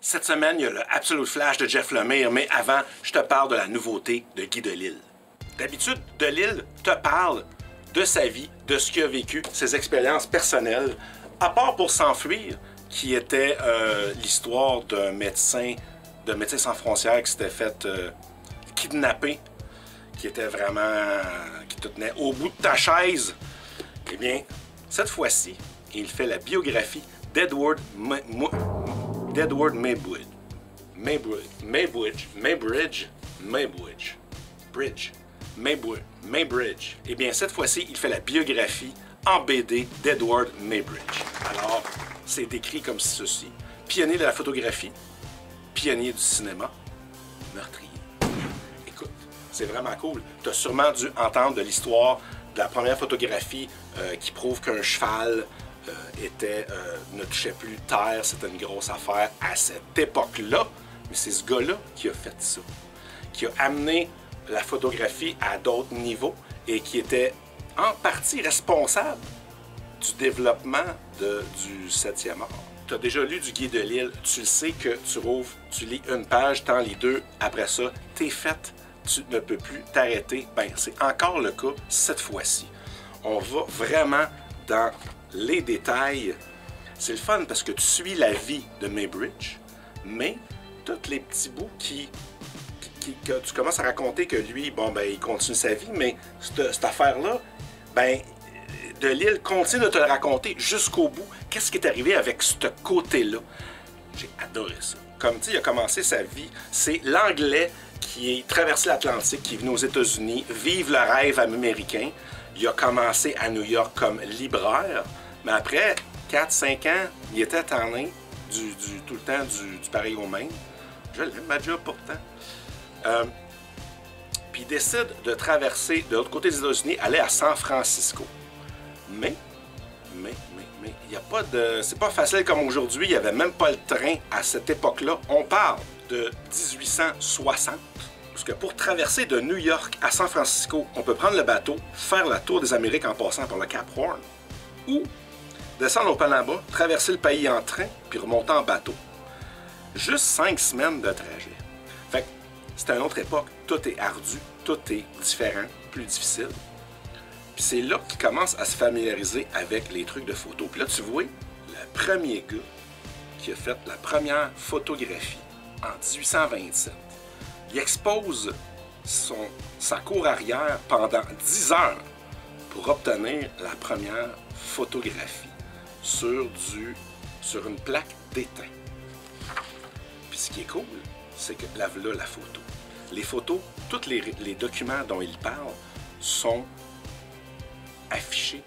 Cette semaine, il y a le Absolute Flash de Jeff Lemire, mais avant, je te parle de la nouveauté de Guy Delisle. D'habitude, Delisle te parle de sa vie, de ce qu'il a vécu, ses expériences personnelles, à part pour s'enfuir, qui était l'histoire d'un médecin de Médecins sans frontières qui s'était fait kidnapper, qui était vraiment... qui te tenait au bout de ta chaise. Eh bien, cette fois-ci, il fait la biographie d'Edward Maybridge. Eh bien, cette fois-ci, il fait la biographie en BD d'Edward Maybridge. Alors, c'est écrit comme ceci. Pionnier de la photographie, pionnier du cinéma, meurtrier. Écoute, c'est vraiment cool. Tu as sûrement dû entendre de l'histoire de la première photographie qui prouve qu'un cheval ne touchait plus terre. C'était une grosse affaire à cette époque-là. Mais c'est ce gars-là qui a fait ça, qui a amené la photographie à d'autres niveaux et qui était en partie responsable du développement du 7e art. Tu as déjà lu du Guy Delisle, tu le sais que tu lis une page, t'en lis deux, après ça, t'es faite, tu ne peux plus t'arrêter. Ben, c'est encore le cas cette fois-ci. On va vraiment dans les détails. C'est le fun parce que tu suis la vie de Maybridge, mais tous les petits bouts que tu commences à raconter que lui, bon, ben, il continue sa vie, mais cette affaire-là, ben, Delisle continue de te le raconter jusqu'au bout. Qu'est-ce qui est arrivé avec ce côté-là? J'ai adoré ça. Comme tu sais, il a commencé sa vie, c'est l'Anglais qui est traversé l'Atlantique, qui est venu aux États-Unis, vivre le rêve américain. Il a commencé à New York comme libraire, mais après 4-5 ans, il était tanné tout le temps du pareil au même. Je l'aime, ma job pourtant. Puis il décide de traverser de l'autre côté des États-Unis, aller à San Francisco. Mais, il n'y a pas de... C'est pas facile comme aujourd'hui, il n'y avait même pas le train à cette époque-là. On parle de 1860. Parce que pour traverser de New York à San Francisco, on peut prendre le bateau, faire le tour des Amériques en passant par le Cap Horn, ou descendre au Panama, traverser le pays en train, puis remonter en bateau. Juste 5 semaines de trajet. Fait que c'est une autre époque. Tout est ardu, tout est différent, plus difficile. Puis c'est là qu'il commence à se familiariser avec les trucs de photo. Puis là, tu vois, le premier gars qui a fait la première photographie en 1827, il expose sa cour arrière pendant 10 heures pour obtenir la première photographie sur une plaque d'étain. Puis ce qui est cool, c'est que là, la photo. Les photos, tous les documents dont il parle sont affichés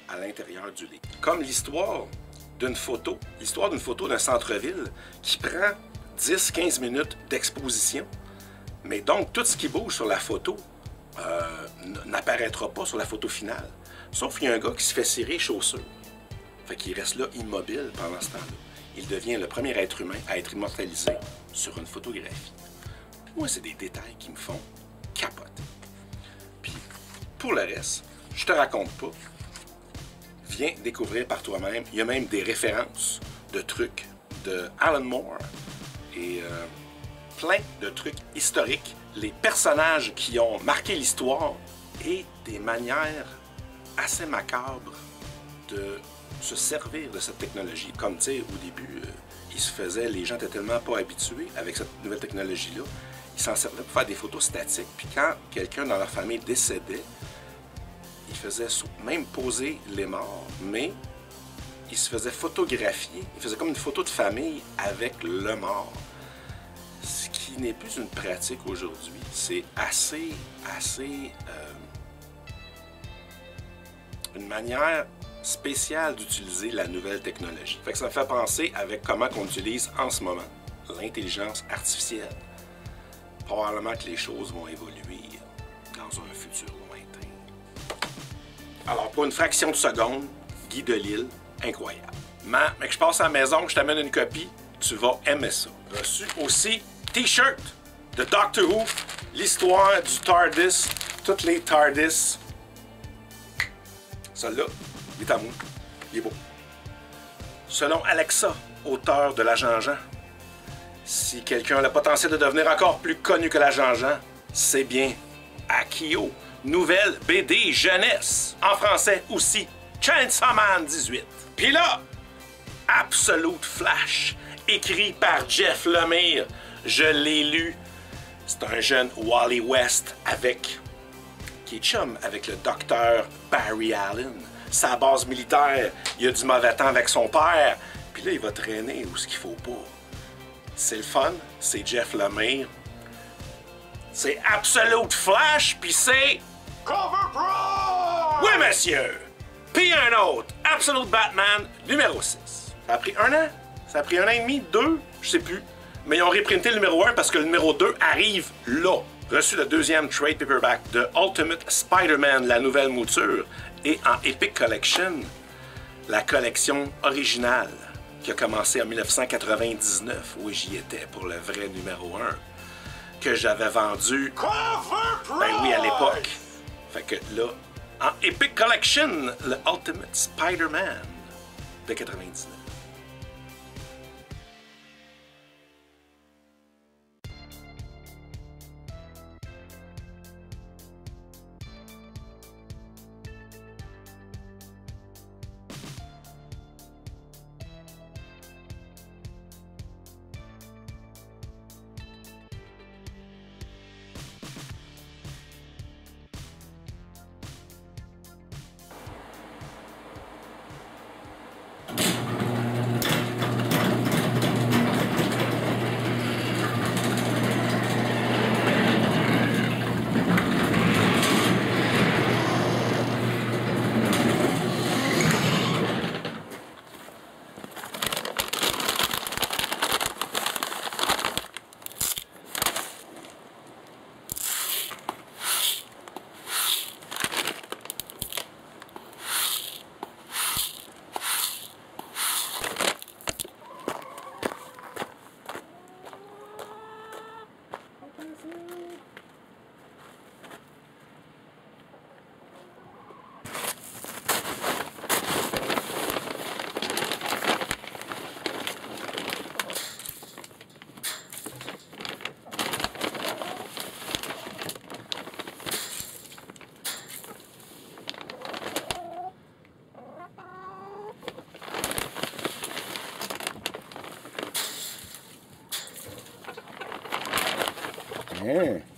à l'intérieur du livre. Comme l'histoire d'une photo d'un centre-ville qui prend 10-15 minutes d'exposition. Mais donc, tout ce qui bouge sur la photo n'apparaîtra pas sur la photo finale. Sauf qu'il y a un gars qui se fait cirer les chaussures. Fait qu'il reste là immobile pendant ce temps-là. Il devient le premier être humain à être immortalisé sur une photographie. Moi, c'est des détails qui me font capoter. Puis, pour le reste, je te raconte pas. Viens découvrir par toi-même. Il y a même des références de trucs de Alan Moore et plein de trucs historiques, les personnages qui ont marqué l'histoire et des manières assez macabres de se servir de cette technologie. Comme tu sais, au début, les gens étaient tellement pas habitués avec cette nouvelle technologie-là, ils s'en servaient pour faire des photos statiques. Puis quand quelqu'un dans leur famille décédait, ils faisaient même poser les morts, mais ils se faisaient photographier. Ils faisaient comme une photo de famille avec le mort. Ce qui n'est plus une pratique aujourd'hui. C'est assez une manière spéciale d'utiliser la nouvelle technologie. Fait que ça me fait penser avec comment on utilise en ce moment l'intelligence artificielle. Probablement que les choses vont évoluer dans un futur lointain. Alors, pour une fraction de seconde, Guy Delisle, incroyable. Mais que je passe à la maison, que je t'amène une copie, tu vas aimer ça. Reçu aussi T-shirt de Doctor Who, l'histoire du TARDIS, toutes les TARDIS. Celui-là, il est à moi, il est beau. Selon Alexa, auteur de l'Agent Jean, Si quelqu'un a le potentiel de devenir encore plus connu que la Jean-Jean, c'est bien Akio. Nouvelle BD jeunesse. En français aussi, Chainsaw Man 18. Puis là, Absolute Flash, écrit par Jeff Lemire. Je l'ai lu. C'est un jeune Wally West qui est chum avec le docteur Barry Allen. Sa base militaire, il a du mauvais temps avec son père. Puis là, il va traîner où ce qu'il faut pas. C'est le fun, c'est Jeff Lemire. C'est Absolute Flash, puis c'est... Cover Price! Oui, monsieur! Puis un autre, Absolute Batman numéro 6. Ça a pris 1 an? Ça a pris 1 an et demi? 2? Je sais plus. Mais ils ont reprinté le numéro 1 parce que le numéro 2 arrive là. Reçu le 2e trade paperback de Ultimate Spider-Man, la nouvelle mouture, et en Epic Collection, la collection originale qui a commencé en 1999. Oui, j'y étais pour le vrai numéro 1. Que j'avais vendu, ben oui, à l'époque. Fait que là, en Epic Collection, le Ultimate Spider-Man de 99. Yeah.